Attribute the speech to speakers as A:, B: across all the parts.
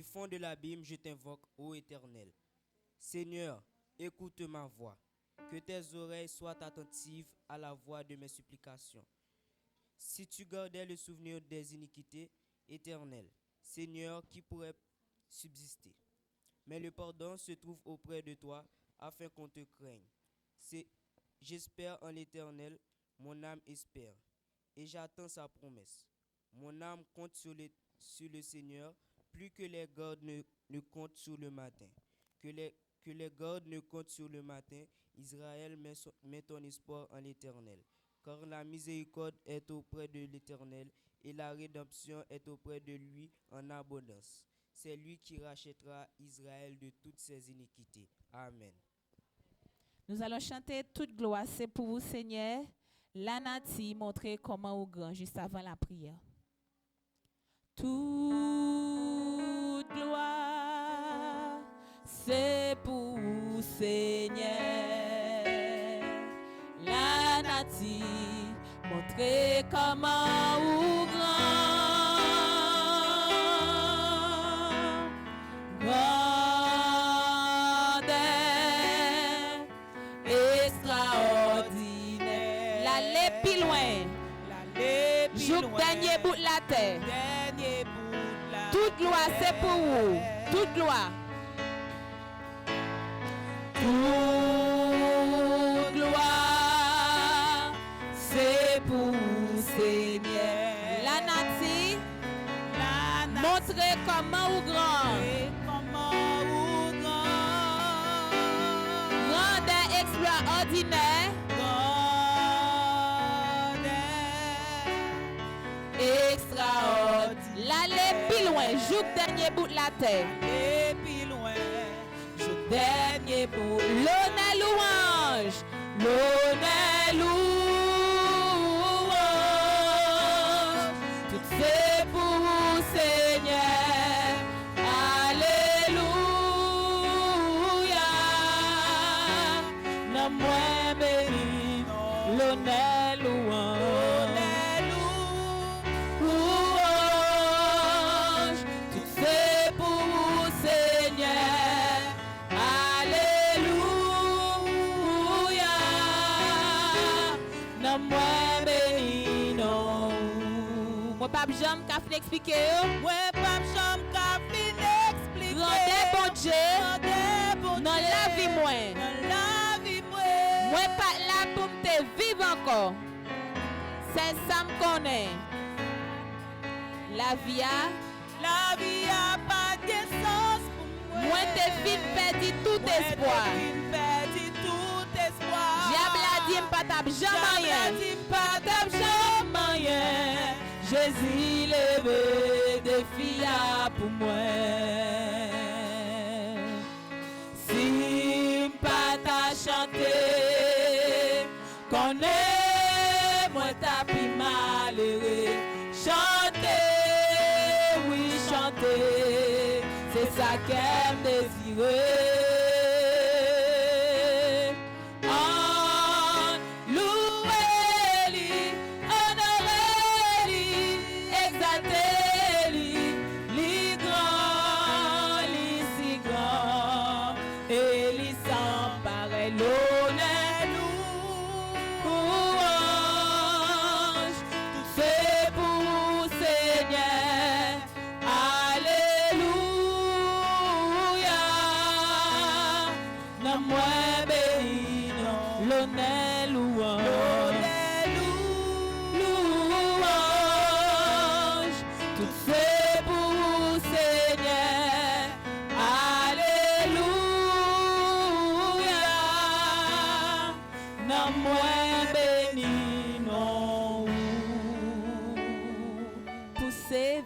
A: fond de l'abîme, je t'invoque, ô Éternel. Seigneur, écoute ma voix. Que tes oreilles soient attentives à la voix de mes supplications. Si tu gardais le souvenir des iniquités, Éternel, Seigneur, qui pourrait subsister? Mais le pardon se trouve auprès de toi, afin qu'on te craigne. J'espère en l'Éternel, mon âme espère, et j'attends sa promesse. Mon âme compte sur le Seigneur, plus que les gardes ne comptent sur le matin. Que les gardes ne comptent sur le matin, Israël met ton espoir en l'Éternel. Car la miséricorde est auprès de l'Éternel, et la rédemption est auprès de lui en abondance. C'est lui qui rachètera Israël de toutes ses iniquités. Amen.
B: Nous allons chanter toute gloire, c'est pour vous, Seigneur. Lanati montrer comment au grand juste avant la prière. Toute gloire, c'est pour vous, Seigneur. Lanati montrer comment au grand. Dernier bout de la terre. Toute gloire, c'est pour vous. Toute gloire. Toute gloire, c'est pour vous, Seigneur. La nati, montrez comment ou grand. Rendez exploit ordinaire. L'aller plus loin, joue dernier bout de la terre. L'aller plus loin, joue dernier bout. L'honneur louange, l'honneur louange. Tout c'est pour vous, Seigneur. Alléluia. Non moins béni, l'honneur louange. Pape Jean qu'a fin expliquer. Ouais, Pape Jean qu'a fin expliquer. Rendez bon Dieu. Non la vie moi. Moi pas là pour te vivre encore. C'est ça me connaît. La vie a pas de sens pour moi. Moi te fin perdu tout espoir. Diable a dit pas Pape Jean rien. Jésus levé défi pour moi. Si pas ta chanter, connais moi ta plus malheureux. Chanter, oui chanter, c'est ça qu'elle désirait.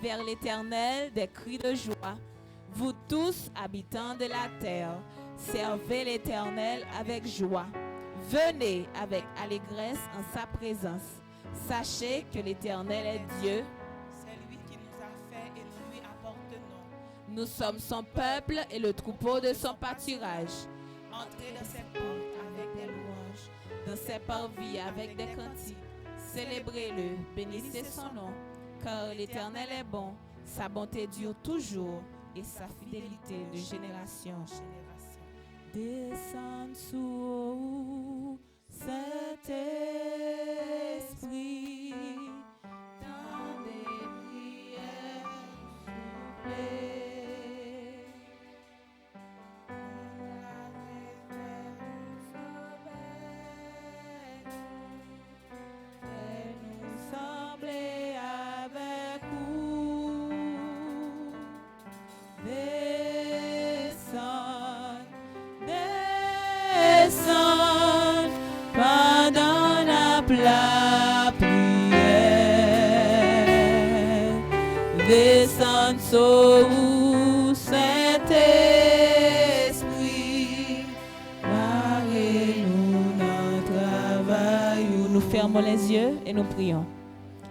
B: Vers l'Éternel des cris de joie. Vous tous, habitants de la terre, servez l'Éternel avec joie. Venez avec allégresse en sa présence. Sachez que l'Éternel est Dieu. C'est lui qui nous a fait et nous lui appartenons. Nous sommes son peuple et le troupeau de son pâturage. Entrez dans ses portes avec des louanges, dans ses parvis avec des cantiques. Célébrez-le, bénissez son nom. Car l'Éternel est bon, sa bonté dure toujours et sa fidélité de génération en génération. Descends sur nous, Saint-Esprit, dans des prières soufflées. Fais-nous sembler avec vous. Descends, descends pendant la prière. Descends sur vous, Saint-Esprit. Parlez-nous notre travail. Nous fermons les yeux et nous prions.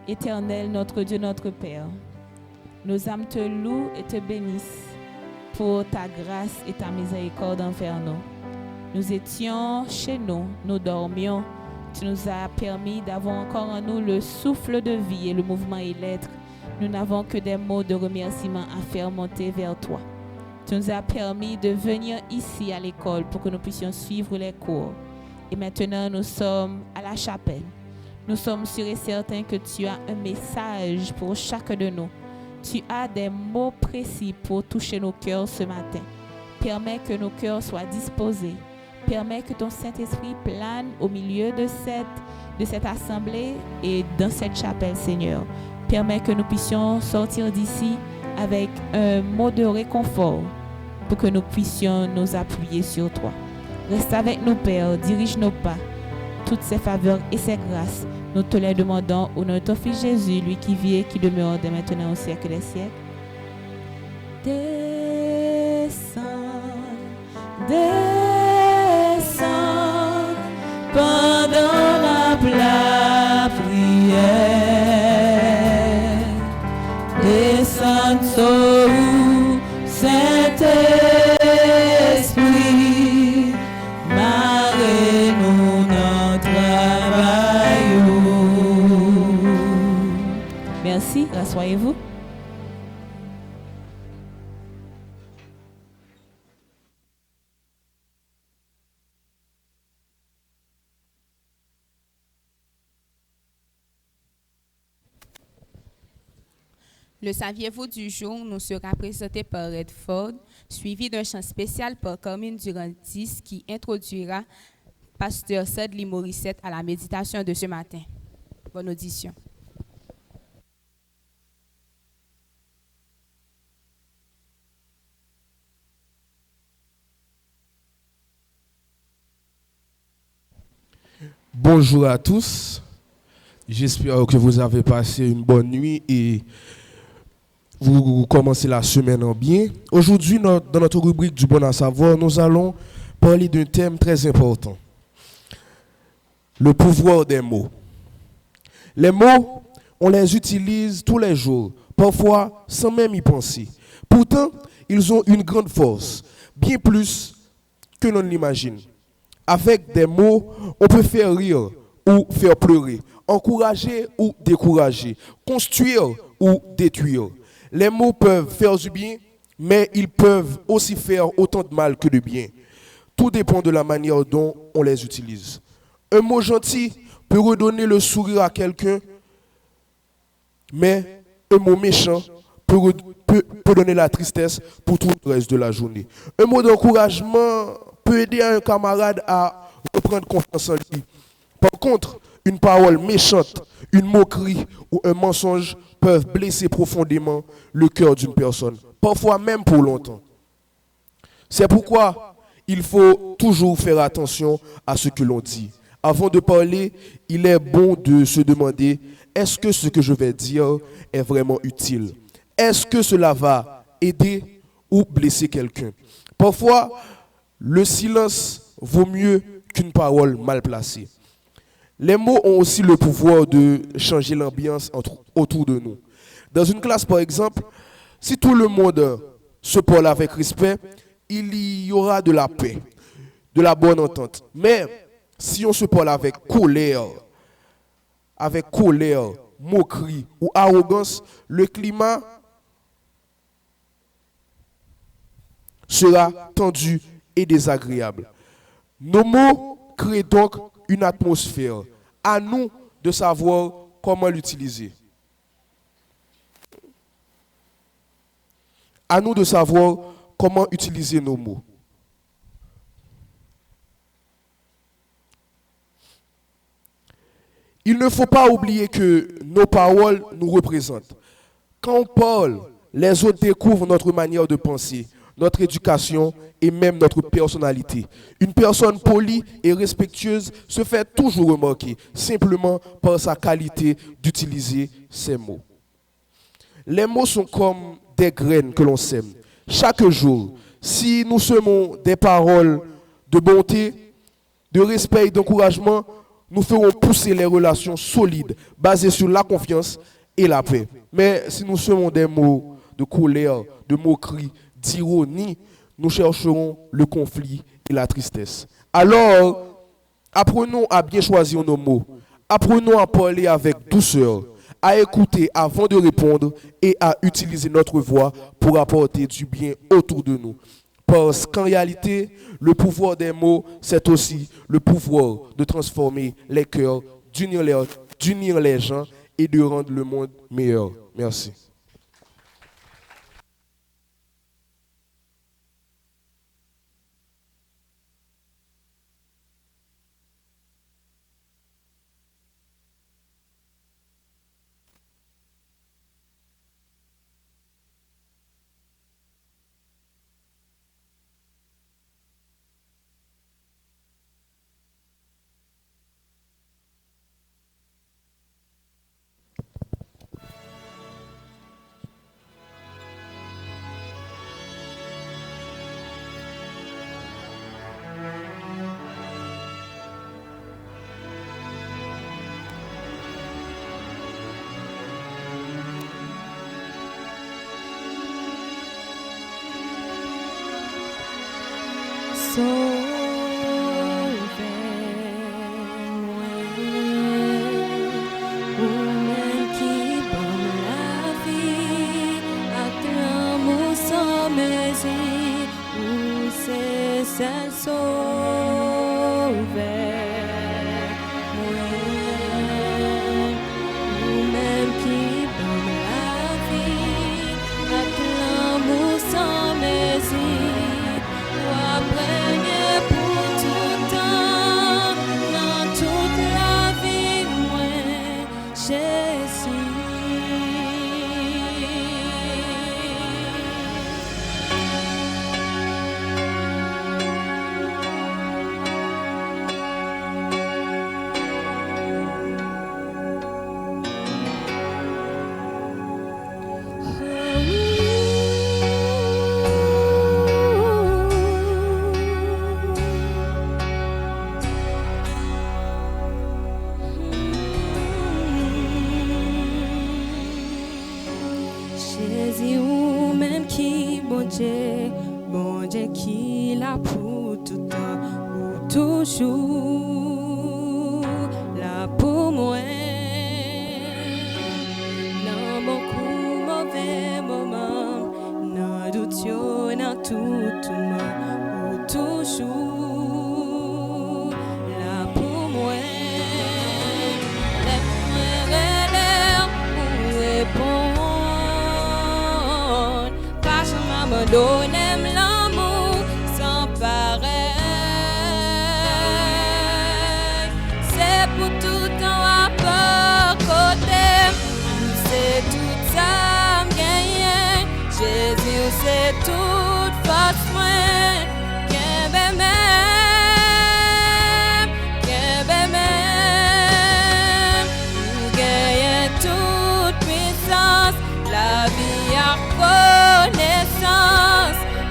B: Éternel, notre Dieu, notre Père, nos âmes te louent et te bénissent pour ta grâce et ta miséricorde envers nous. Nous étions chez nous, nous dormions. Tu nous as permis d'avoir encore en nous le souffle de vie et le mouvement et l'être. Nous n'avons que des mots de remerciement à faire monter vers toi. Tu nous as permis de venir ici à l'école pour que nous puissions suivre les cours. Et maintenant, nous sommes à la chapelle. Nous sommes sûrs et certains que tu as un message pour chacun de nous. Tu as des mots précis pour toucher nos cœurs ce matin. Permets que nos cœurs soient disposés. Permets que ton Saint-Esprit plane au milieu de cette assemblée et dans cette chapelle, Seigneur. Permets que nous puissions sortir d'ici avec un mot de réconfort pour que nous puissions nous appuyer sur toi. Reste avec nous, Père. Dirige nos pas. Toutes ces faveurs et ces grâces, nous te les demandons au nom de ton Fils Jésus, lui qui vit et qui demeure dès maintenant au siècle des siècles. Descends, descends pendant la prière. Descends sur nous, Saint-Esprit, marre-nous notre travail. Merci, rassoyez-vous.
C: Le saviez-vous du jour nous sera présenté par Redford, suivi d'un chant spécial par Carmine Durantis qui introduira Pasteur Sadly Morissette à la méditation de ce matin. Bonne audition.
D: Bonjour à tous. J'espère que vous avez passé une bonne nuit et vous commencez la semaine en bien. Aujourd'hui, dans notre rubrique du bon à savoir, nous allons parler d'un thème très important. Le pouvoir des mots. Les mots, on les utilise tous les jours, parfois sans même y penser. Pourtant, ils ont une grande force, bien plus que l'on l'imagine. Avec des mots, on peut faire rire ou faire pleurer, encourager ou décourager, construire ou détruire. Les mots peuvent faire du bien, mais ils peuvent aussi faire autant de mal que de bien. Tout dépend de la manière dont on les utilise. Un mot gentil peut redonner le sourire à quelqu'un, mais un mot méchant peut donner la tristesse pour tout le reste de la journée. Un mot d'encouragement peut aider un camarade à reprendre confiance en lui. Par contre, une parole méchante, une moquerie ou un mensonge peuvent blesser profondément le cœur d'une personne, parfois même pour longtemps. C'est pourquoi il faut toujours faire attention à ce que l'on dit. Avant de parler, il est bon de se demander, est-ce que ce que je vais dire est vraiment utile? Est-ce que cela va aider ou blesser quelqu'un? Parfois, le silence vaut mieux qu'une parole mal placée. Les mots ont aussi le pouvoir de changer l'ambiance autour de nous. Dans une classe, par exemple, si tout le monde se parle avec respect, il y aura de la paix, de la bonne entente. Mais si on se parle avec colère, moquerie ou arrogance, le climat sera tendu et désagréable. Nos mots créent donc une atmosphère. À nous de savoir comment l'utiliser. À nous de savoir comment utiliser nos mots. Il ne faut pas oublier que nos paroles nous représentent. Quand on parle, les autres découvrent notre manière de penser, notre éducation et même notre personnalité. Une personne polie et respectueuse se fait toujours remarquer simplement par sa qualité d'utiliser ses mots. Les mots sont comme des graines que l'on sème. Chaque jour, si nous semons des paroles de bonté, de respect et d'encouragement, nous ferons pousser les relations solides basées sur la confiance et la paix. Mais si nous semons des mots de colère, de moquerie, d'ironie, nous chercherons le conflit et la tristesse. Alors, apprenons à bien choisir nos mots. Apprenons à parler avec douceur, à écouter avant de répondre et à utiliser notre voix pour apporter du bien autour de nous. Parce qu'en réalité, le pouvoir des mots, c'est aussi le pouvoir de transformer les cœurs, d'unir les gens et de rendre le monde meilleur. Merci.
E: Jésus ou même qui bon Dieu qui l'a pour tout temps, pour toujours, là pour moi. Dans beaucoup mauvais moments, dans doute, dans tout moment, pour toujours, là pour moi.
C: Donne-moi l'amour sans pareil. C'est pour tout temps à pas côté. C'est tout ça gagné. Jésus, c'est toute force moins. Qu'un même. Nous gagnons toute puissance. La vie à connaissance,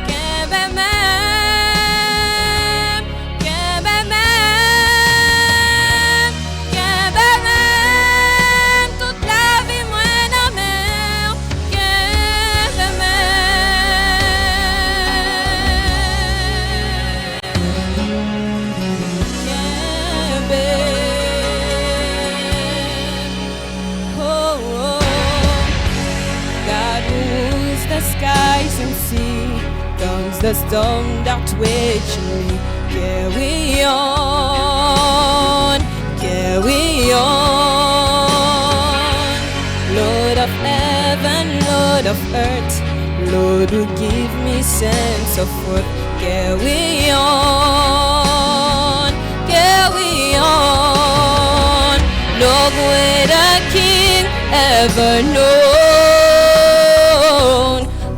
C: qu'un même, toute la vie moins dans mer, qu'un même,
E: is the storm that wages me. Carry on, carry on. Lord of heaven, Lord of earth, Lord who give me sense of worth. Carry on, carry on. No greater king ever known.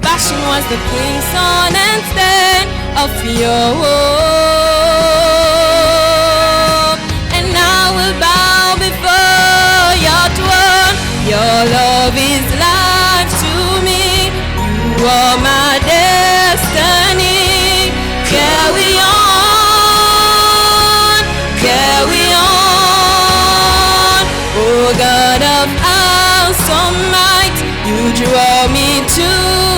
E: Passion was the crimson and stain of your home. And I will bow before your throne. Your love is life to me. You are my destiny. Carry on, carry on. Oh God of awesome might, you draw me to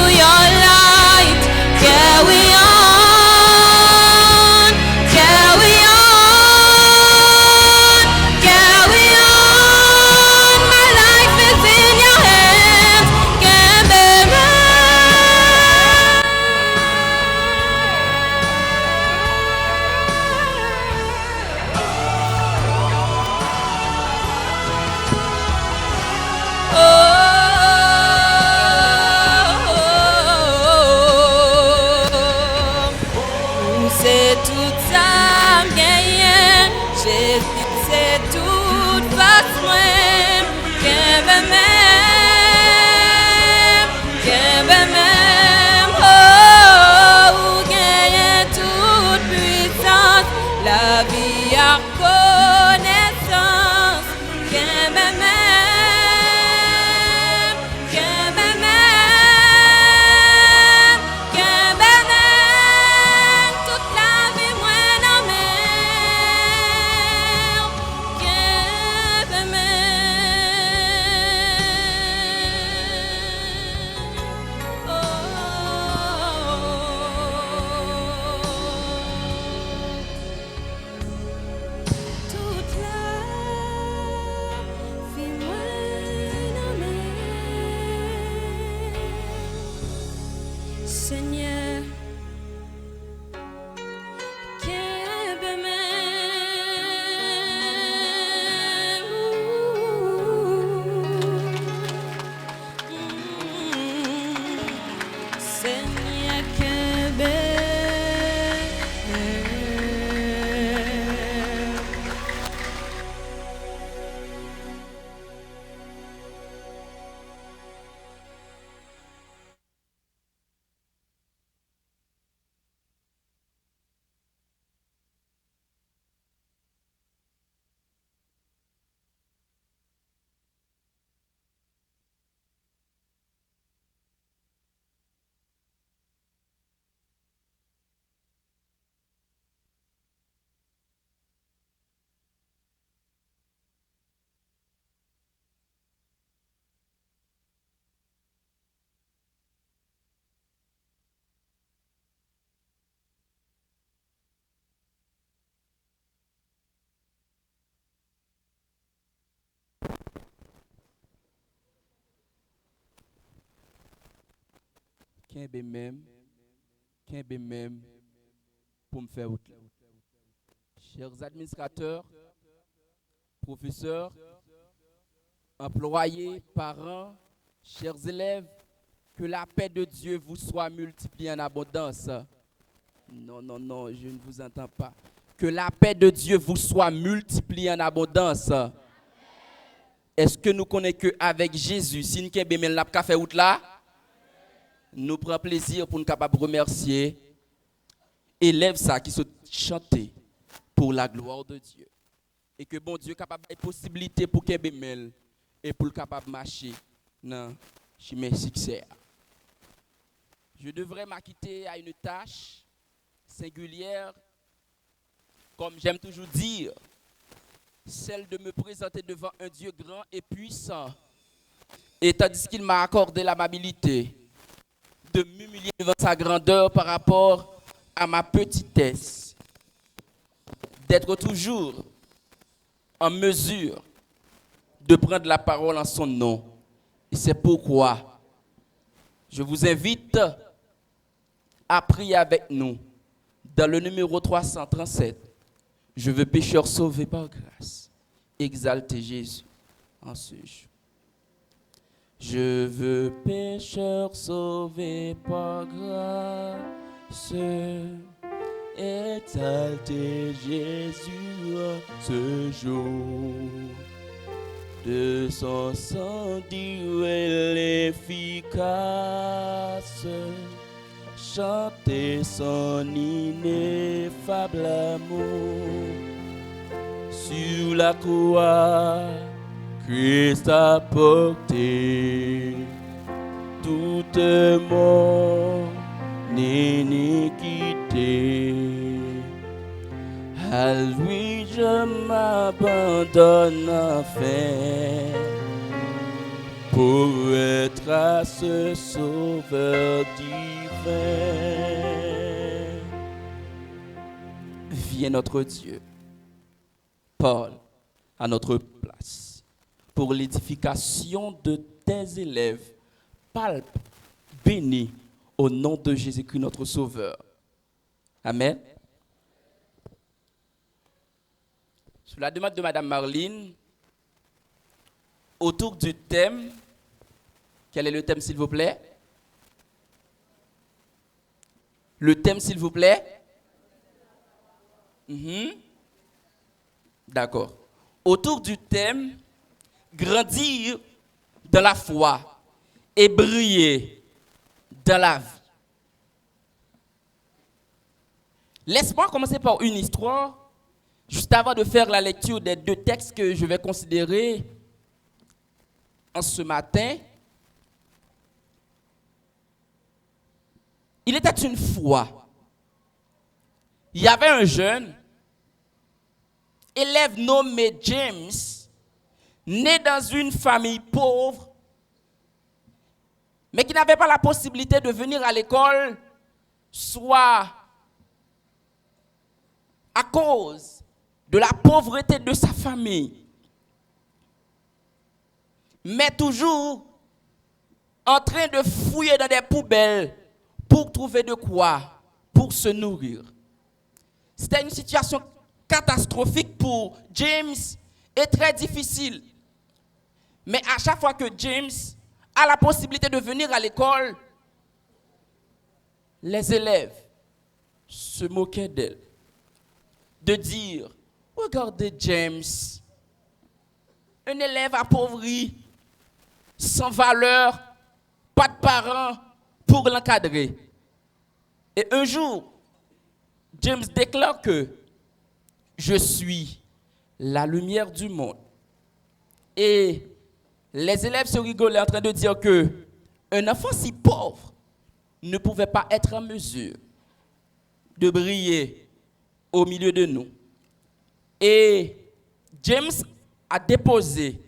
E: your light. Carry on, carry on, carry on. My life is in your hands. Can't be c'est toute ça gagné, Jésus c'est toute face même, qu'un même, oh, gagné toute puissance, la vie à connaissance, qu'un même, toute la vie moins en mer, qu'un toute la vie moins en mer. Seigneur, Seigneur,
F: Qu'un même pour me faire route. Chers administrateurs, professeurs, employés, parents, chers élèves, que la paix de Dieu vous soit multipliée en abondance. Non, non, non, je ne vous entends pas. Que la paix de Dieu vous soit multipliée en abondance. Est-ce que nous connaissons qu'avec Jésus, si nous avons fait route là, nous prenons plaisir pour nous capables de remercier élèves ça qui sont chantés pour la gloire de Dieu. Et que bon Dieu est capable de possibilité pour qu'il y et pour le capable de marcher dans chemin succès. Je devrais m'acquitter à une tâche singulière, comme j'aime toujours dire, celle de me présenter devant un Dieu grand et puissant, et tandis qu'il m'a accordé l'amabilité de m'humilier devant sa grandeur par rapport à ma petitesse, d'être toujours en mesure de prendre la parole en son nom. Et c'est pourquoi je vous invite à prier avec nous dans le numéro 337. Je veux pécheur sauvé par grâce. Exalter Jésus en ce jour. Je veux pécheur sauvé par grâce. Exalter Jésus en ce jour. De son sang dur et efficace, chanter son ineffable amour. Sur la croix, Christ a porté toute mon iniquité. À lui je m'abandonne enfin pour être à ce sauveur divin. Viens notre Dieu, parle à notre place pour l'édification de tes élèves. Palpe, béni au nom de Jésus-Christ notre Sauveur. Amen. Sur la demande de Madame Marlene, autour du thème, quel est le thème s'il vous plaît? Le thème s'il vous plaît? D'accord. Autour du thème, grandir dans la foi et briller dans la vie. Laisse-moi commencer par une histoire. Juste avant de faire la lecture des deux textes que je vais considérer en ce matin, il était une fois, il y avait un jeune élève nommé James, né dans une famille pauvre, mais qui n'avait pas la possibilité de venir à l'école, soit à cause de la pauvreté de sa famille, mais toujours en train de fouiller dans des poubelles pour trouver de quoi, pour se nourrir. C'était une situation catastrophique pour James et très difficile. Mais à chaque fois que James a la possibilité de venir à l'école, les élèves se moquaient d'elle, de dire: regardez James, un élève appauvri, sans valeur, pas de parents pour l'encadrer. Et un jour, James déclare que je suis la lumière du monde. Et les élèves se rigolaient en train de dire que un enfant si pauvre ne pouvait pas être en mesure de briller au milieu de nous. Et James a déposé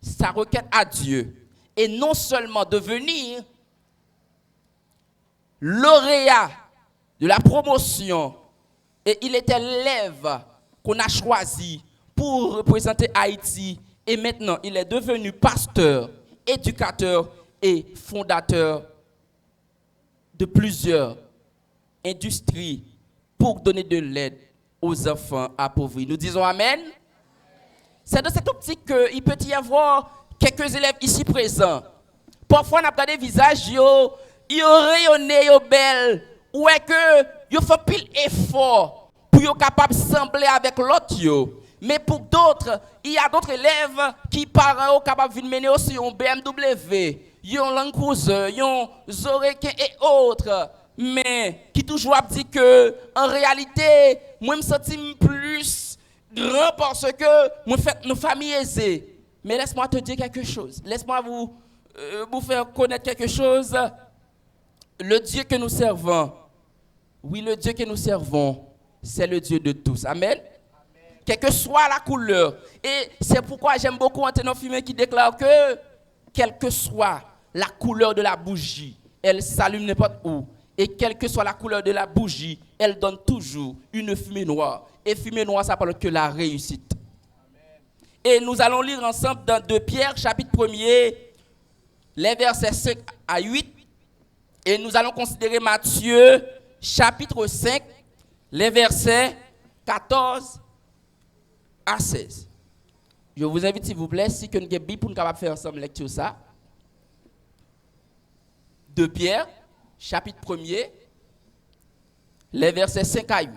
F: sa requête à Dieu. Et non seulement devenir lauréat de la promotion, et il était l'élève qu'on a choisi pour représenter Haïti. Et maintenant, il est devenu pasteur, éducateur et fondateur de plusieurs industries pour donner de l'aide aux enfants appauvris. Nous disons Amen. C'est dans cette optique qu'il peut y avoir quelques élèves ici présents. Parfois, on a regardé des visages, ils rayonnent, ils belles, ou est que ils font pile effort pour être capable de sembler avec l'autre. Mais pour d'autres, il y a d'autres élèves qui sont capables de mener aussi un BMW, un Land Cruiser, un Zorekin et autres. Mais qui toujours dit que en réalité, moi me sens plus grand parce que moi fait nos familles aisées. Mais laisse-moi te dire quelque chose. Laisse-moi vous faire connaître quelque chose. Le Dieu que nous servons, oui, le Dieu que nous servons, c'est le Dieu de tous. Amen. Quelle que soit la couleur. Et c'est pourquoi j'aime beaucoup Antonin Fumé qui déclare que quelle que soit la couleur de la bougie, elle s'allume n'importe où. Et quelle que soit la couleur de la bougie, elle donne toujours une fumée noire. Et fumée noire, ça parle que la réussite. Amen. Et nous allons lire ensemble dans 2 Pierre, chapitre 1er, les versets 5 à 8. Et nous allons considérer Matthieu chapitre 5, les versets 14 à 16. Je vous invite, s'il vous plaît, si nous avons une Bible pour nous faire ensemble lecture ça. De Pierre, chapitre 1er, les versets 5 à 8.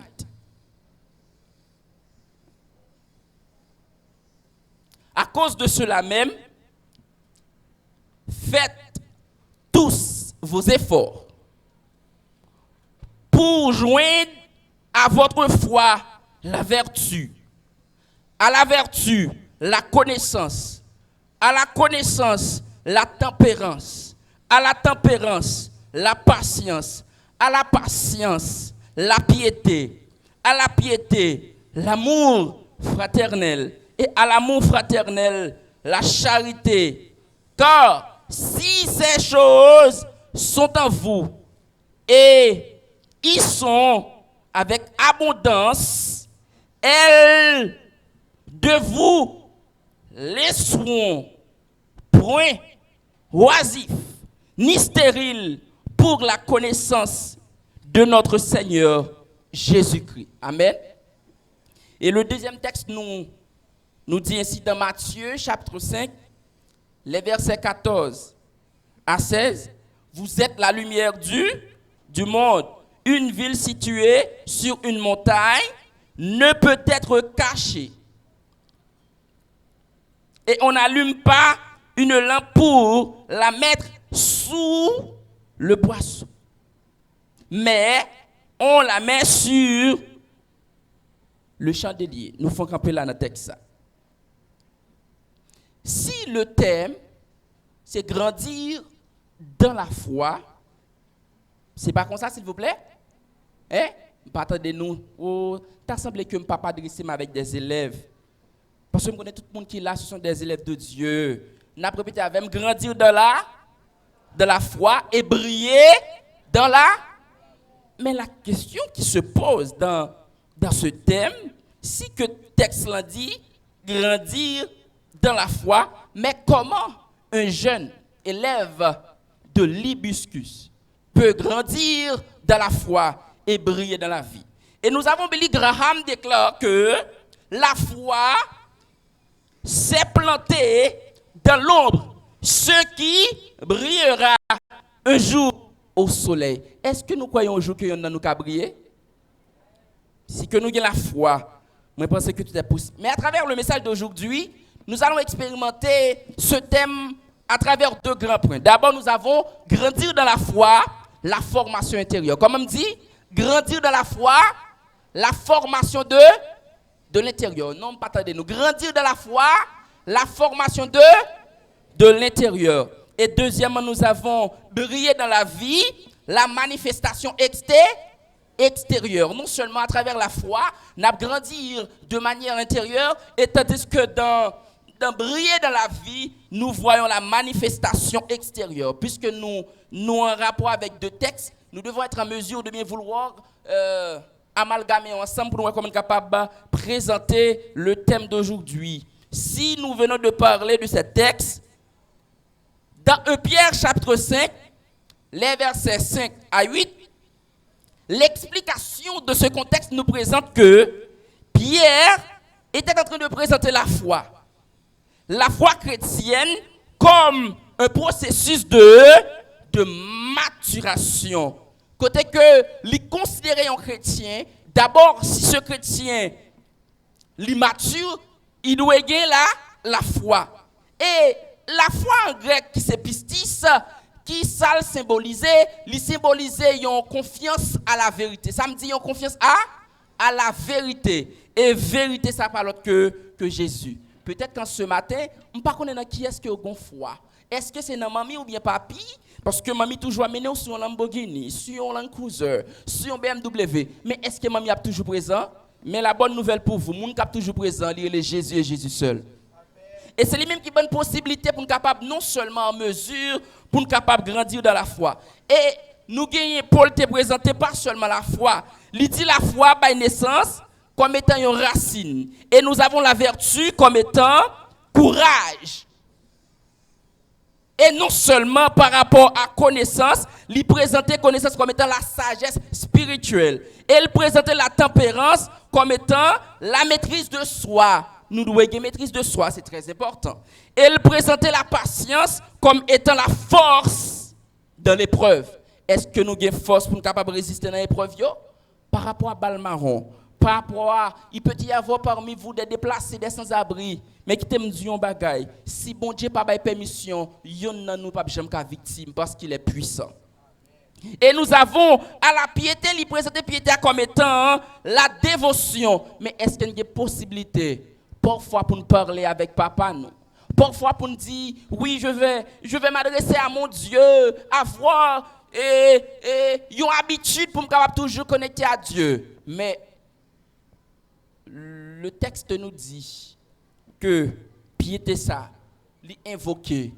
F: À cause de cela même, faites tous vos efforts pour joindre à votre foi la vertu, à la vertu la connaissance, à la connaissance la tempérance, à la tempérance la patience, à la patience la piété, à la piété l'amour fraternel et à l'amour fraternel la charité. Car si ces choses sont en vous et y sont avec abondance, elles de vous laisseront point oisifs ni stériles pour la connaissance de notre Seigneur Jésus-Christ. Amen. Et le deuxième texte nous dit ainsi dans Matthieu chapitre 5, les versets 14 à 16. Vous êtes la lumière du monde. Une ville située sur une montagne ne peut être cachée. Et on n'allume pas une lampe pour la mettre sous le boisseau. Mais on la met sur le chandelier. Nous faisons camper là dans le texte. Si le thème, c'est grandir dans la foi, c'est pas comme ça, s'il vous plaît? Hein? Attendez-nous. Oh, t'as semblé que je ne peux pas adresser avec des élèves. Parce que je connais tout le monde qui est là, ce sont des élèves de Dieu. N'a répété avec moi, grandir dans la foi et briller dans la... Mais la question qui se pose dans ce thème, si que le texte l'a dit, grandir dans la foi, mais comment un jeune élève de l'Hibiscus peut grandir dans la foi et briller dans la vie? Et nous avons Billy Graham déclare que la foi s'est plantée dans l'ombre, ce qui brillera un jour au soleil. Est-ce que nous croyons un jour que nous allons briller? Si que nous avons la foi, je pense que tout est possible. Mais à travers le message d'aujourd'hui, nous allons expérimenter ce thème à travers deux grands points. D'abord, nous avons grandir dans la foi, la formation intérieure. Comme on me dit, grandir dans la foi, la formation de l'intérieur. Non, pas attendez-nous. Grandir dans la foi, la formation de l'intérieur. Et deuxièmement, nous avons briller dans la vie, la manifestation extérieure. Non seulement à travers la foi, nous grandir de manière intérieure, et tandis que dans briller dans la vie, nous voyons la manifestation extérieure. Puisque nous en rapport avec deux textes, nous devons être en mesure de bien vouloir amalgamer ensemble pour nous être capables de présenter le thème d'aujourd'hui. Si nous venons de parler de ce texte, dans 1 Pierre chapitre 5, les versets 5 à 8, l'explication de ce contexte nous présente que Pierre était en train de présenter la foi chrétienne comme un processus de maturation. Côté que les considérer un chrétien, d'abord si ce chrétien l'immature, il doit gagner la foi. Et la foi en grec qui c'est pistis, qui ça le symboliser, il symboliser une confiance à la vérité. Ça me dit une confiance à la vérité. Et vérité ça pas l'autre que Jésus. Peut-être qu'en ce matin, on ne connaît pas qui est-ce qui a une foi. Est-ce que c'est dans mamie ou bien papi? Parce que mamie toujours amené sur un Lamborghini, sur un Land Cruiser, sur un BMW. Mais est-ce que mamie est toujours présent? Mais la bonne nouvelle pour vous, moun cap toujours présent, il est Jésus et Jésus seul. Et c'est lui-même qui donne possibilité pour nous capable non seulement en mesure pour nous capable grandir dans la foi. Et nous gagnons Paul te présenter pas seulement la foi, il dit la foi par naissance comme étant une racine et nous avons la vertu comme étant courage. Et non seulement par rapport à connaissance, il présentait connaissance comme étant la sagesse spirituelle. Et il présentait la tempérance comme étant la maîtrise de soi. Nous devons avoir maîtrise de soi, c'est très important. Et il présentait la patience comme étant la force dans l'épreuve. Est-ce que nous avons force pour nous capables de résister dans l'épreuve? Par rapport à Balmaron, par rapport à, il peut y avoir parmi vous des déplacés, des sans-abri, mais qui t'aiment dire un bagay. Si bon Dieu pas bail permission, yon nan nous pas jamais qu'à victime parce qu'il est puissant. Et nous avons à la piété, il présente piété comme étant la dévotion. Mais est-ce qu'il y a une possibilité parfois pour nous parler avec papa nous? Parfois pour nous dire oui, je vais m'adresser à mon Dieu, avoir une habitude pour me capable toujours connecter à Dieu. Mais le texte nous dit que piété ça, l'invoquer,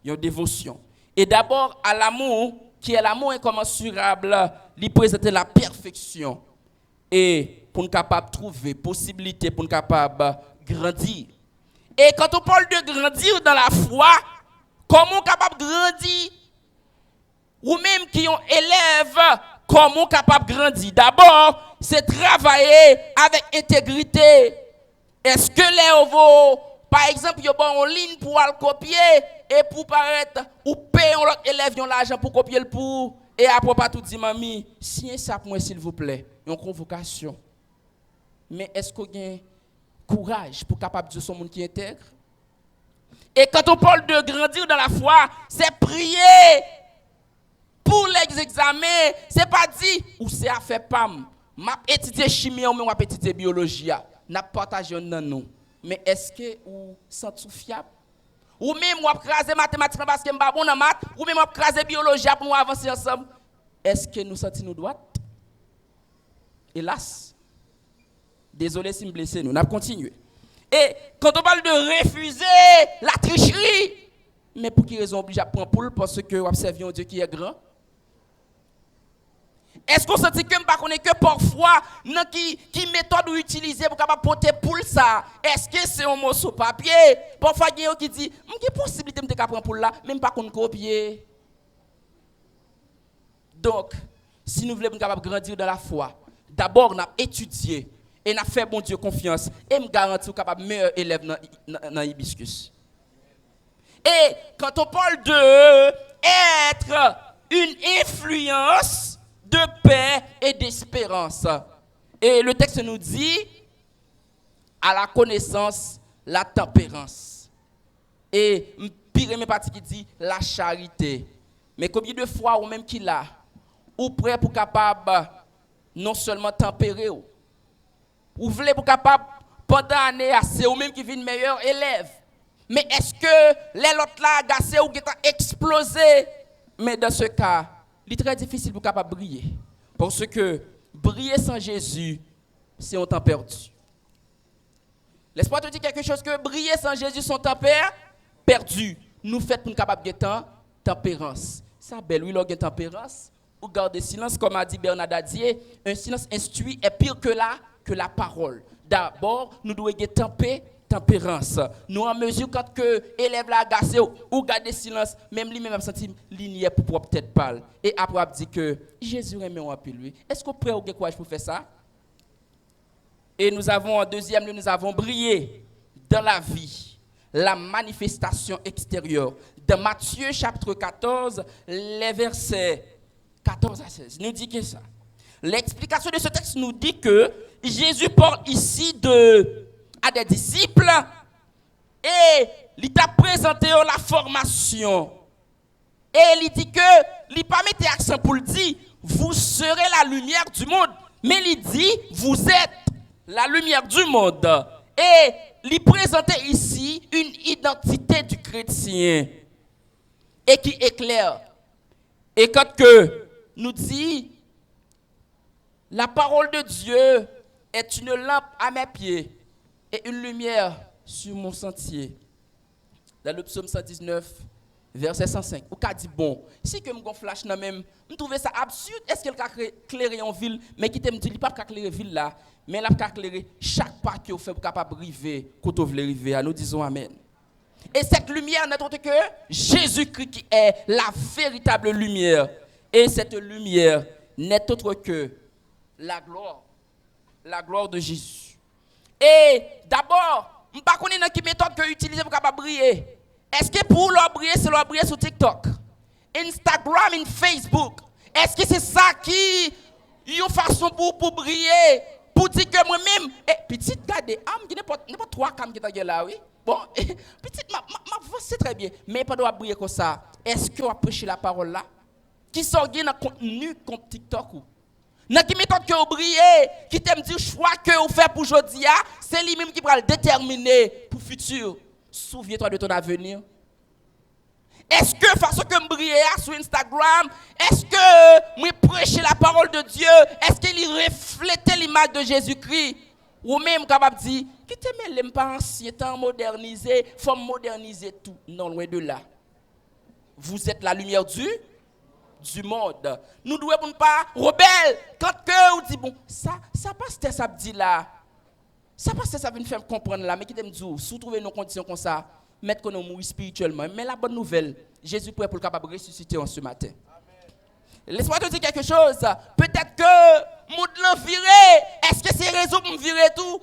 F: une dévotion. Et d'abord à l'amour, qui est l'amour incommensurable, lui présenter la perfection. Et pour nous capable trouver possibilité pour nous capable grandir. Et quand on parle de grandir dans la foi, comment capable grandir? Ou même qui ont élève, comment capable grandir? D'abord, c'est travailler avec intégrité. Est-ce que les ovos, par exemple, ils ont en ligne pour le copier et pour paraître, ou payer l'autre élève l'argent pour copier le pour, et après pas tout dit, mamie, signez ça pour moi s'il vous plaît, une convocation. Mais est-ce qu'on a courage pour capable de dire son monde qui intègre? Et quand on parle de grandir dans la foi, c'est prier pour les examens. C'est pas dit ou c'est à faire pam. M'a étudier chimie ou m'a étudier biologie. N'a partagé dans nous. Mais est-ce que ou sent fiable? Ou même moi craser mathématiques parce que m'pa bon dans maths, ou même moi craser biologie pour nous avancer ensemble. Est-ce que nous sentons nous droite? Hélas. Désolé si me blessé, nous n'a continué. Et quand on parle de refuser la tricherie, mais pour quelle raison obligé à prendre poule? Parce que vous observez un Dieu qui est grand. Est-ce qu'on sent que pas connaît que parfois qui méthode ou utiliser pour capable porter poule ça? Est-ce que c'est un morceau de papier? Parfois il y a qui dit, "M'qué possibilité me prendre poule là, même pas qu'on copier." Donc, si nous voulons capable grandir dans la foi, d'abord n'a étudier et n'a fait bon Dieu confiance et me garantir capable meilleur élève dans hibiscus. Et quand on parle de être une influence de paix et d'espérance. Et le texte nous dit à la connaissance, la tempérance. Et pire mes parties qui dit la charité. Mais combien de fois ou même qu'il a ou prêt pour capable non seulement tempérer ou voulez pour capable pendant l'année c'est ou même qui vient meilleur élève. Mais est-ce que les autres là agacé ou qui ont explosé? Mais dans ce cas, il est très difficile pour capable briller. Parce que briller sans Jésus, c'est un temps perdu. Laisse-moi te dire quelque chose que briller sans Jésus, c'est un temps perdu. Nous faisons pour capable de tempérance. Ça belle, oui, l'on a tempérance. Ou garder silence, comme a dit Bernard Dadier, un silence instruit est pire que la parole. D'abord, nous devons tempérance. Nous en mesure quand que élève la agacé ou garder silence, même lui-même senti ligne pour propre tête pâle. Et après il dit que Jésus aime un peu lui. Est-ce qu'on prêt au courage pour faire ça? Et nous avons en deuxième lieu, nous avons brillé dans la vie, la manifestation extérieure. Dans Matthieu chapitre 14, les versets 14 à 16, nous dit que ça. L'explication de ce texte nous dit que Jésus parle ici à des disciples et il t'a présenté la formation. Et il dit que il pas mettre accent pour le dire vous serez la lumière du monde, mais il dit vous êtes la lumière du monde. Et il présentait ici une identité du chrétien et qui éclaire. Et quand que nous dit la parole de Dieu est une lampe à mes pieds et une lumière sur mon sentier. Dans le psaume 119, verset 105. Ou qu'a dit bon, si que me flash nan même, me trouve ça absurde, est-ce qu'elle a éclairé en ville, mais qui t'aime dit il pas éclairer ville là, mais elle a éclairer chaque pas que vous fait pour capable arriver quand vous voulez arriver. Nous disons amen. Et cette lumière n'est autre que Jésus-Christ qui est la véritable lumière. Et cette lumière n'est autre que la gloire de Jésus. Et d'abord, je ne sais pas quelle méthode que utiliser pour capable briller. Est-ce que pour leur briller, c'est leur briller sur TikTok, Instagram et Facebook? Est-ce que c'est ça qui est une façon pour briller? Pour dire que moi-même, petite gade, il n'y a pas trois cam qui sont là, oui. Bon, petite, ma voix c'est très bien, mais pas de briller comme ça. Est-ce que vous prêchez la parole là? Qui sort dans le contenu comme TikTok ou? Dans qui méthode que vous brillez, qui t'aime dire choix que vous faites pour aujourd'hui, c'est lui-même qui va le déterminer pour le futur. Souviens-toi de ton avenir. Est-ce que façon que je brille sur Instagram, est-ce que moi prêcher la parole de Dieu, est-ce qu'il reflète l'image de Jésus-Christ? Ou même capable de dire, qui te met les pas ancien temps modernisé, faut moderniser tout. Non, loin de là. Vous êtes la lumière du monde. Nous devons pas rebelle quand que vous dit bon, ça passe ça dit là. Ça passe ça vient faire comprendre là, mais qui t'aime dire, si vous trouvez nos conditions comme ça, mettre qu'on mourir spirituellement. Mais la bonne nouvelle, Jésus est pour capable ressusciter en ce matin. Laisse-moi te dire quelque chose. Peut-être que monde l'en viré. Est-ce que c'est raison pour me virer tout?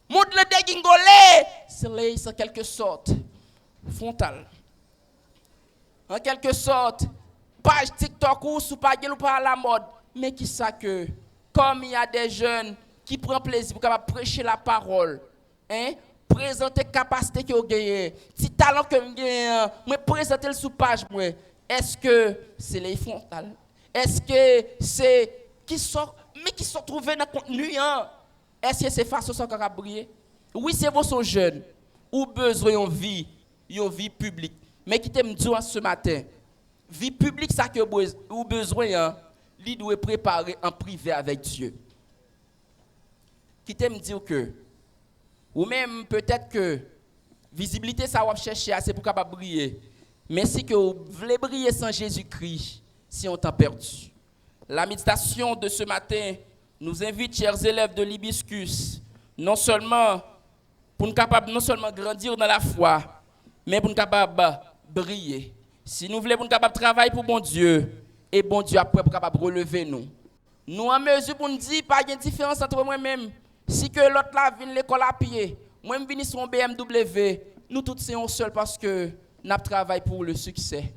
F: Monde le dégingolé. C'est en quelque sorte frontal. En quelque sorte, page TikTok ou sous pas à la mode. Mais qui ça que, comme il y a des jeunes qui prennent plaisir pour capable prêcher la parole, hein? Présenter capacité que vous gagnez, petit talent que vous gagnez, moi présenter le sous page moi. Est-ce que c'est les frontales? Est-ce que c'est qui sont trouvés dans le contenu? Hein? Est-ce que c'est façon ça qu'on a briller? Oui, c'est vos jeunes ou besoin une vie publique. Mais qui t'aime dire ce matin, vie publique ça que ou besoin hein, lui doit préparer en privé avec Dieu. Qui t'aime dire que ou même peut-être que visibilité ça va chercher c'est pour capable briller. Mais si que vous voulez briller sans Jésus-Christ, si on t'a perdu. La méditation de ce matin nous invite, chers élèves de l'Hibiscus, non seulement pour nous capable non seulement grandir dans la foi, mais pour nous capable briller. Si nous voulons pour nous capable travailler pour bon Dieu, et bon Dieu après pour capable relever nous. Nous en mesure pour nous dire pas de différence entre moi-même. Si que l'autre là vient l'école à pied, moi je viens sur un BMW, nous tous sommes seuls parce que nous travaillons pour le succès.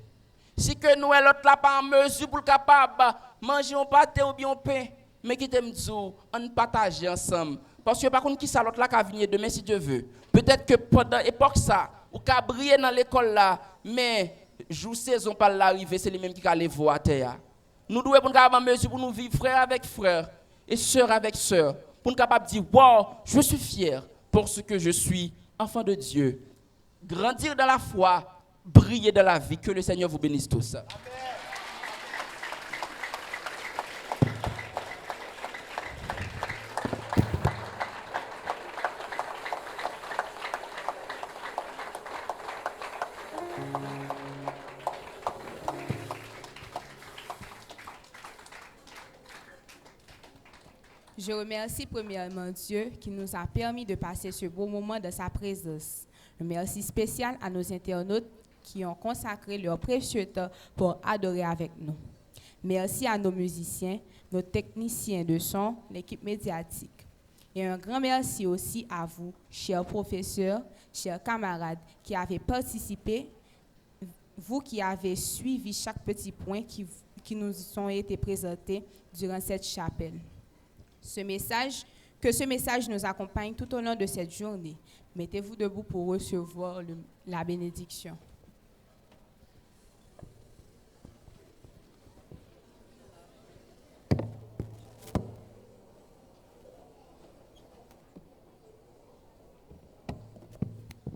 F: Si que nous l'autre là pas en mesure pour capable manger un pâté ou bien un pain, mais qui t'aime dire on partage ensemble. Parce que par contre qui ça l'autre là qui venir demain si Dieu veut. Peut-être que pendant l'époque ça, ou qu'a briller dans l'école là, mais jour saison pas l'arrivée, c'est lui même qui aller voir à terre. Nous devons être en mesure pour nous vivre frère avec frère et sœur avec sœur. Pour nous capable de dire, wow, je suis fier pour ce que je suis, enfant de Dieu. Grandir dans la foi, briller dans la vie. Que le Seigneur vous bénisse tous. Amen.
C: Je remercie premièrement Dieu qui nous a permis de passer ce beau moment dans sa présence. Un merci spécial à nos internautes qui ont consacré leur précieux temps pour adorer avec nous. Merci à nos musiciens, nos techniciens de son, l'équipe médiatique. Et un grand merci aussi à vous, chers professeurs, chers camarades, qui avez participé, vous qui avez suivi chaque petit point qui nous ont été présentés durant cette chapelle. Que ce message nous accompagne tout au long de cette journée. Mettez-vous debout pour recevoir la bénédiction.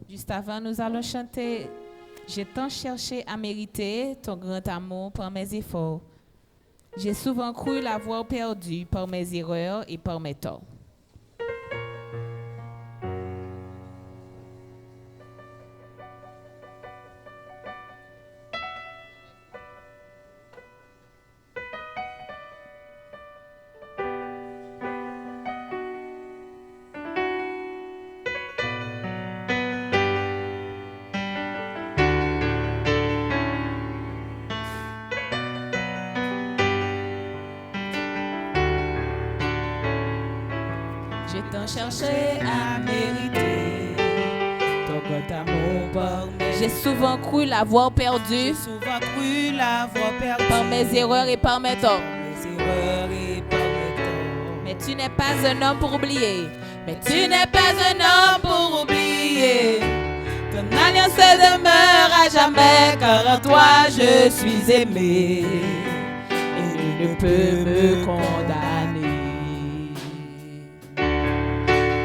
B: Juste avant, nous allons chanter « J'ai tant cherché à mériter ton grand amour par mes efforts. J'ai souvent cru l'avoir perdu par mes erreurs et par mes torts. » j'ai tant cherché à mériter ton grand amour par mes. J'ai souvent cru l'avoir perdu.
G: J'ai souvent cru l'avoir perdu
B: par mes erreurs et par mes torts.
G: mes erreurs et par mes torts.
B: Mais tu n'es pas un homme pour oublier. Mais tu n'es pas un homme pour oublier.
G: Ton alliance demeure à jamais, car en toi je suis aimé.
B: Et nul ne peut me condamner.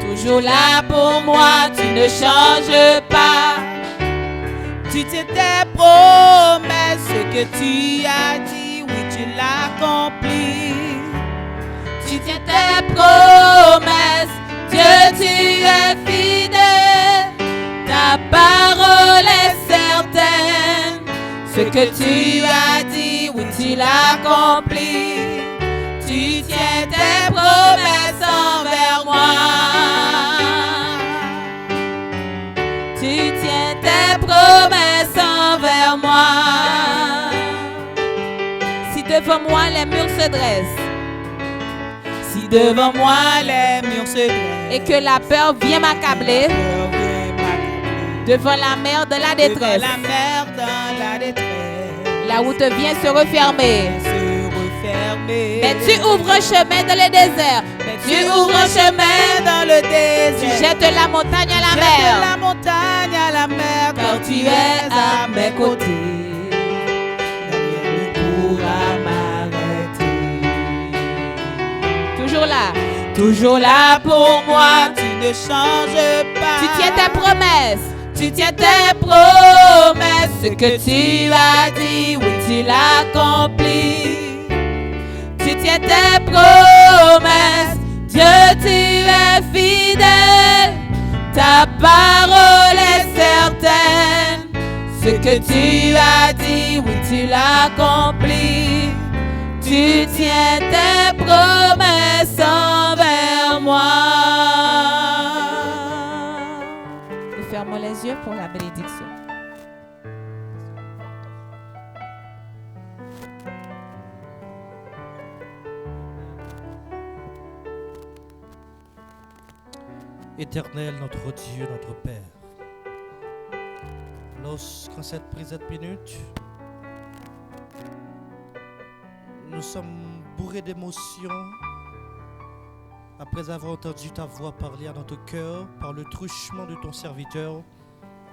G: Toujours là pour moi, tu ne changes pas. Tu tiens tes promesses, ce que tu as dit, oui tu l'accomplis.
B: Tu tiens tes promesses, Dieu, tu es fidèle. Ta parole est certaine. Ce que tu as dit, oui, tu l'accomplis. Tu tiens tes promesses envers moi. Tu tiens tes promesses envers moi. Si devant moi les murs se dressent,
G: Si devant moi les murs se dressent
B: et que la peur vient m'accabler, devant la mer de la détresse,
G: la mer dans la détresse,
B: la route vient se refermer. Mais tu ouvres un chemin dans le désert.
G: Tu ouvres un chemin dans le désert.
B: Tu jettes la montagne à la
G: Jette
B: mer.
G: la montagne à la mer,
B: Car tu es à mes côtés.
G: Rien ne pourra m'arrêter.
B: Toujours là.
G: Toujours là pour moi, tu ne changes pas.
B: Tu tiens tes promesses.
G: Tu tiens tes promesses. Ce que tu as dit, oui, tu l'accomplis.
B: Tu tiens tes promesses. Dieu, tu es fidèle. Ta parole est certaine. Ce que tu as dit, oui, tu l'accomplis. Tu tiens tes promesses envers moi. Nous fermons les yeux pour la bénédiction.
H: Éternel, notre Dieu, notre Père, lorsqu'en cette présente minute, nous sommes bourrés d'émotions après avoir entendu ta voix parler à notre cœur par le truchement de ton serviteur,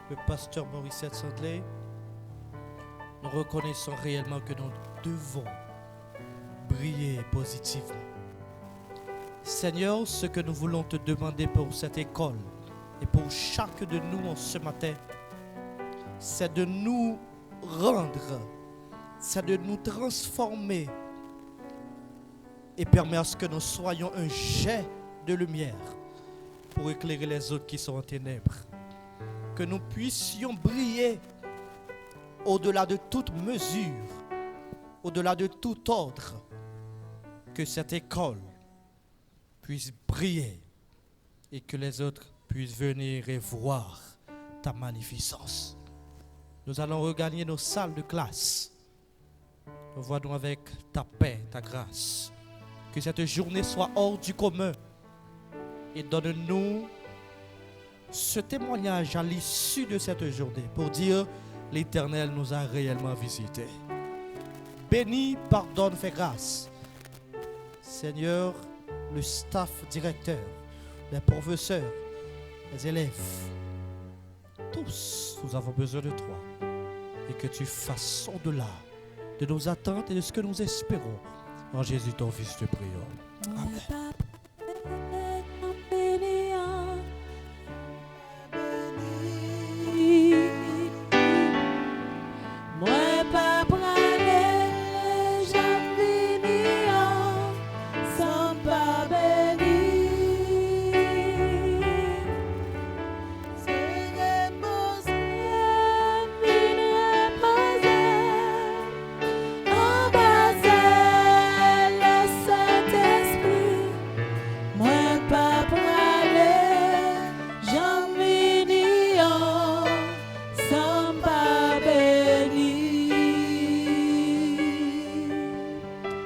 H: le pasteur Morissette Santley, nous reconnaissons réellement que nous devons briller positivement. Seigneur, ce que nous voulons te demander pour cette école et pour chacun de nous en ce matin, c'est de nous rendre, c'est de nous transformer et permettre à ce que nous soyons un jet de lumière pour éclairer les autres qui sont en ténèbres. Que nous puissions briller au-delà de toute mesure, au-delà de tout ordre, que cette école puisse briller et que les autres puissent venir et voir ta magnificence. Nous allons regagner nos salles de classe. Revois-nous avec ta paix, ta grâce. Que cette journée soit hors du commun et donne-nous ce témoignage à l'issue de cette journée pour dire l'Éternel nous a réellement visités. Bénis, pardonne, fais grâce. Seigneur, le staff directeur, les professeurs, les élèves, tous, nous avons besoin de toi. Et que tu fasses au-delà de nos attentes et de ce que nous espérons. En Jésus, ton Fils, te prions. Amen.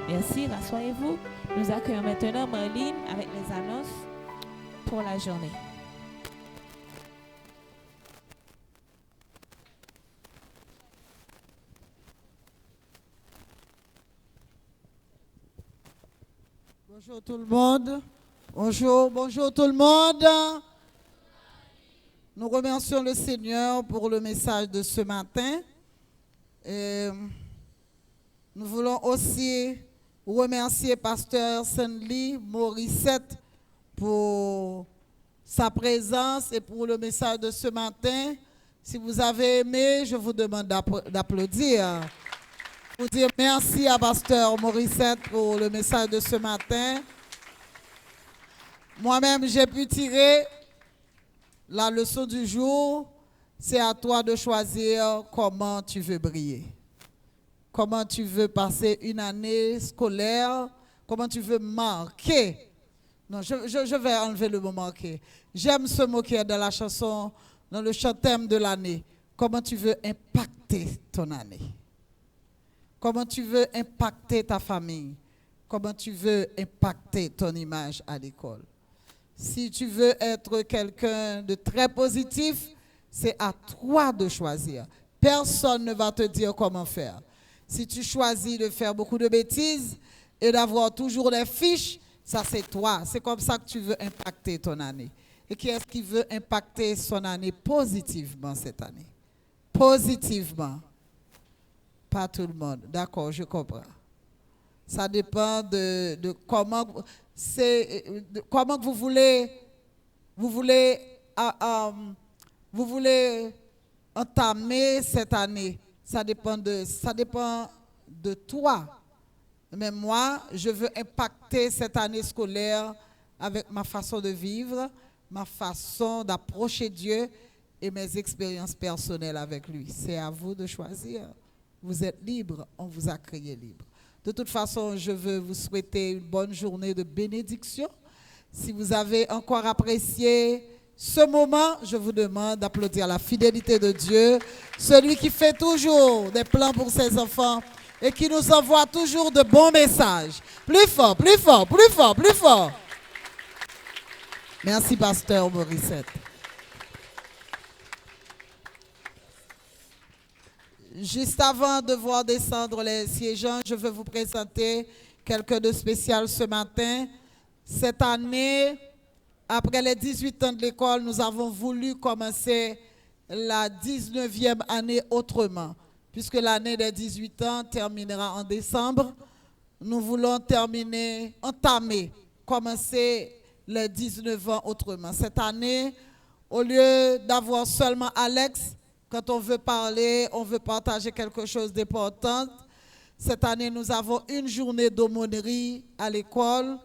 B: Merci, rassoyez-vous. Nous accueillons maintenant Marlene avec les annonces. pour la journée.
I: Bonjour tout le monde. Bonjour tout le monde. Nous remercions le Seigneur pour le message de ce matin. Et nous voulons aussi remercier Pasteur Sandly Morissette pour sa présence et pour le message de ce matin. Si vous avez aimé, je vous demande d'applaudir. Pour dire merci à Pasteur Morissette pour le message de ce matin. Moi-même, j'ai pu tirer la leçon du jour. C'est à toi de choisir comment tu veux briller. Comment tu veux passer une année scolaire. Comment tu veux marquer. Non, je vais enlever le mot marquer. J'aime ce mot qui est dans la chanson, dans le chant thème de l'année. Comment tu veux impacter ton année. Comment tu veux impacter ta famille. Comment tu veux impacter ton image à l'école. Si tu veux être quelqu'un de très positif, c'est à toi de choisir. Personne ne va te dire comment faire. Si tu choisis de faire beaucoup de bêtises et d'avoir toujours des fiches, ça c'est toi. C'est comme ça que tu veux impacter ton année. Et qui est-ce qui veut impacter son année positivement cette année? Positivement. Pas tout le monde. D'accord, je comprends. Ça dépend de comment... comment vous voulez entamer cette année. Ça dépend de toi. Mais moi, je veux impacter cette année scolaire avec ma façon de vivre, ma façon d'approcher Dieu et mes expériences personnelles avec lui. C'est à vous de choisir. Vous êtes libre, on vous a créé libre. De toute façon, je veux vous souhaiter une bonne journée de bénédiction. Si vous avez encore apprécié ce moment, je vous demande d'applaudir la fidélité de Dieu, celui qui fait toujours des plans pour ses enfants et qui nous envoie toujours de bons messages. Plus fort, plus fort, plus fort, plus fort. Merci, Pasteur Morissette. Juste avant de voir descendre les siégeants, je veux vous présenter quelqu'un de spécial ce matin. Cette année, après les 18 ans de l'école, nous avons voulu commencer la 19e année autrement. Puisque l'année des 18 ans terminera en décembre, nous voulons entamer, commencer les 19 ans autrement. Cette année, au lieu d'avoir seulement Alex, quand on veut parler, on veut partager quelque chose d'important. Cette année, nous avons une journée d'aumônerie à l'école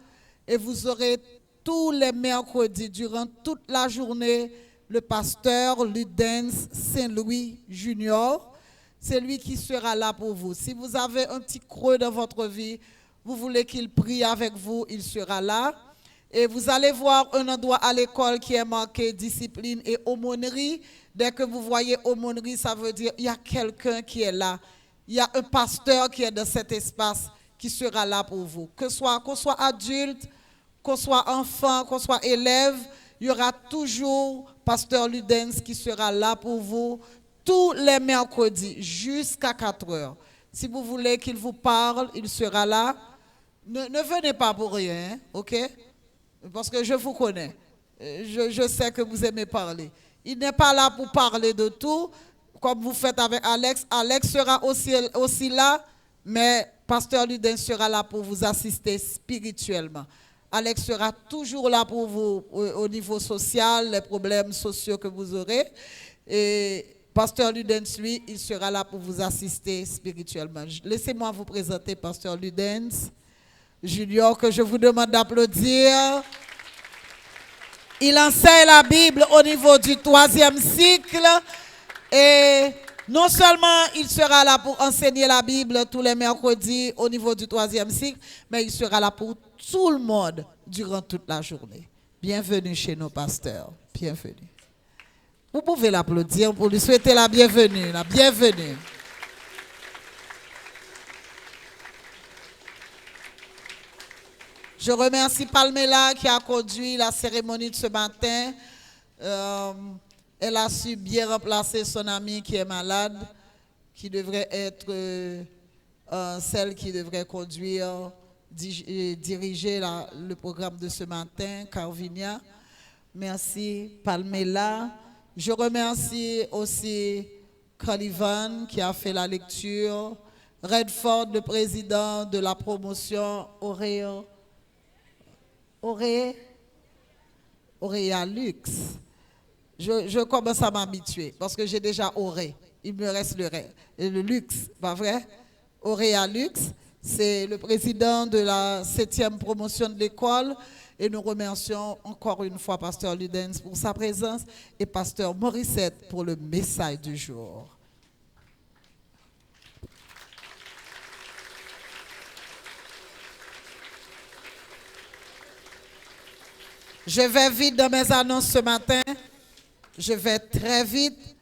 I: et vous aurez tous les mercredis, durant toute la journée, le pasteur Ludens Saint-Louis Junior. C'est lui qui sera là pour vous. Si vous avez un petit creux dans votre vie, vous voulez qu'il prie avec vous, il sera là. Et vous allez voir un endroit à l'école qui est marqué discipline et aumônerie. Dès que vous voyez aumônerie, ça veut dire qu'il y a quelqu'un qui est là. Il y a un pasteur qui est dans cet espace qui sera là pour vous. Qu'on soit adulte, qu'on soit enfant, qu'on soit élève, il y aura toujours pasteur Ludens qui sera là pour vous tous les mercredis jusqu'à 4 heures. Si vous voulez qu'il vous parle, il sera là. Ne venez pas pour rien, hein, ok? Parce que je vous connais. Je sais que vous aimez parler. Il n'est pas là pour parler de tout, comme vous faites avec Alex. Alex sera aussi là, mais pasteur Ludens sera là pour vous assister spirituellement. Alex sera toujours là pour vous au niveau social, les problèmes sociaux que vous aurez. Et pasteur Ludens, lui, il sera là pour vous assister spirituellement. Laissez-moi vous présenter pasteur Ludens Junior, que je vous demande d'applaudir. Il enseigne la Bible au niveau du 3e cycle et non seulement il sera là pour enseigner la Bible tous les mercredis au niveau du 3e cycle, mais il sera là pour tout le monde durant toute la journée. Bienvenue chez nos pasteurs. Bienvenue. Vous pouvez l'applaudir pour lui souhaiter la bienvenue. La bienvenue. Je remercie Palmela qui a conduit la cérémonie de ce matin. Elle a su bien remplacer son amie qui est malade, qui devrait être celle qui devrait conduire, diriger le programme de ce matin, Carvinia. Merci Palmela. Je remercie aussi Calivan qui a fait la lecture, Redford, le président de la promotion Auréa Lux. Je commence à m'habituer parce que j'ai déjà Auré. Il me reste le luxe, pas vrai? Auréa Lux, c'est le président de la 7e promotion de l'école. Et nous remercions encore une fois Pasteur Ludens pour sa présence et Pasteur Morissette pour le message du jour. Je vais vite dans mes annonces ce matin. Je vais très vite.